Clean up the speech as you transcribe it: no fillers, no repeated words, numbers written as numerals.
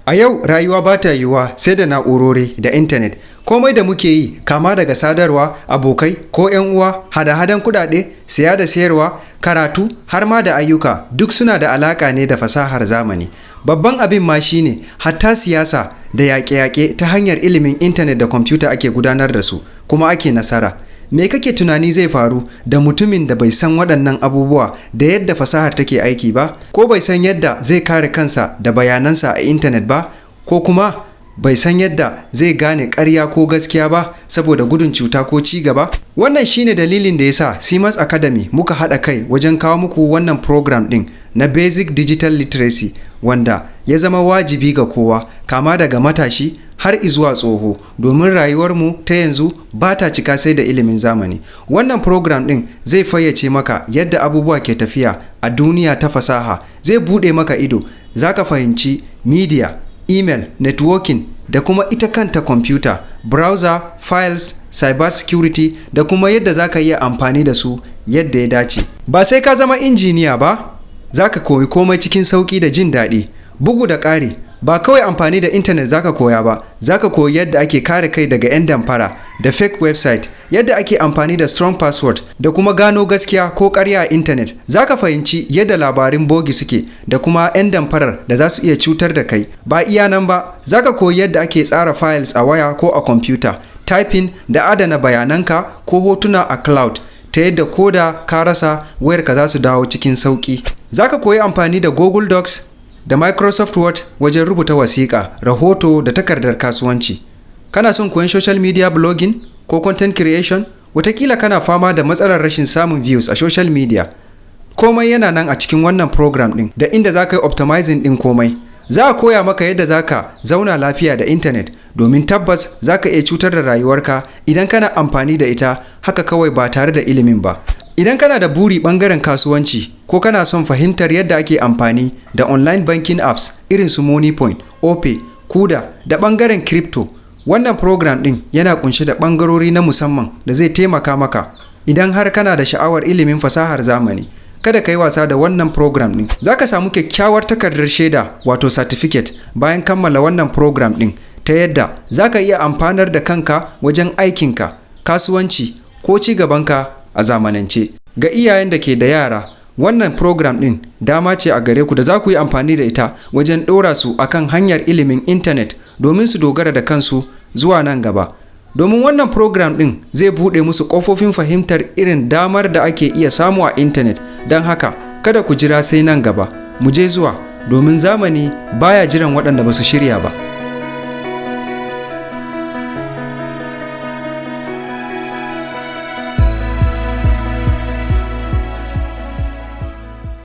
A yau rayuwa ba ta yiwuwa sai da na'urori da intanet. Komai da muke yi, kama daga sadarwa, abokai ko 'yan uwa, hada-hadan kuɗaɗe, siya da sayarwa, karatu har ma da ayyuka duk suna da alaƙa ne da fasahar zamani. Babban abin ma shine hatta siyasa da yaƙe-yaƙe ta hanyar ilimin intanet da kwamfuta ake gudanar da su, kuma ake nasara. Me kake tunani zai faru da mutumin da bai san waɗannan abubuwa da yadda fasahar take aiki ba, ko bai san yadda zai kare kansa da bayanansa a intanet ba, ko kuma bai san yadda zai gane ƙarya ko gaskiya ba saboda gudun cuta ko ci gaba? Wannan shine dalilin da yasa Simas Academy muka haɗa kai wajen kawo muku wannan program ɗin na Basic Digital Literacy, wanda ya zama wajibi ga kowa, kama daga matashi har izuwa tsoho, domin rayuwarmu ta yanzu ba ta cika sai da ilimin zamani. Wannan program ɗin zai fayyace maka yadda abubuwa ke tafiya a duniya ta fasaha, zai buɗe maka ido, za ka fahimci media, email, networking da kuma ita kanta kwamfuta, browser, files, cyber security da kuma yadda za ka iya amfani da su yadda ya dace. Ba sai ka zama injiniya ba, za ka koyi komai cikin sauƙi da jin daɗi. Bugu da ƙari, ba kawai amfani da intanet zaka koya ba, zaka koyi yadda ake kare kai daga 'yan damfara da fake website, yadda ake amfani da strong password da kuma gano gaskiya ko ƙarya a intanet. Zaka fahimci yadda labarin bogi suke da kuma 'yan damfarar da za su iya cutar da kai. Ba iya nan ba, zaka koyi yadda ake tsara files a waya ko a kwamfuta, typing da adana bayananka ko hotuna a cloud, ta yadda ko da ka rasa wayarka za su dawo cikin sauƙi. Zaka koyi amfani da Google Docs da Microsoft Word wajen rubuta wasiƙa, rahoto da takardar kasuwanci. Kana son koyon social media blogging ko content creation? Wataƙila kana fama da matsalar rashin samun views a social media. Komai yana nan a cikin wannan program ɗin da inda za ka yi optimizing ɗin komai. Za a koya maka yadda za ka zauna lafiya da intanet, domin tabbas za ka iya cutar da rayuwarka idan kana amfani da ita haka kawai ba tare da ilimin ba. Idan kana da buri ɓangaren kasuwanci ko kana son fahimtar yadda ake amfani da online banking apps irin su Moneypoint, Opay, Kuda da ɓangaren crypto, wannan program ɗin yana ƙunshe da ɓangarori na musamman da zai taimaka maka. Idan har kana da sha'awar ilimin fasahar zamani, kada ka yi wasa da wannan program ɗin. Za ka samu kyakkyawar takardar shaida wato certificate bayan kammala wannan program ɗin, ta yadda za ka iya amfanar da kanka wajen aikinka, kasuwanci ko ci gabanka a zamanance. Ga iyayen da ke da yara, wannan program ɗin dama ce a gare ku da za ku yi amfani da ita wajen ɗora su akan hanyar ilimin intanet domin su dogara da kansu zuwa nan gaba. Domin wannan program ɗin zai buɗe musu ƙofofin fahimtar irin damar da ake iya samu a intanet. Don haka, kada ku jira sai nan gaba. Mu je zuwa, domin zamani baya jiran waɗanda ba su shirya ba.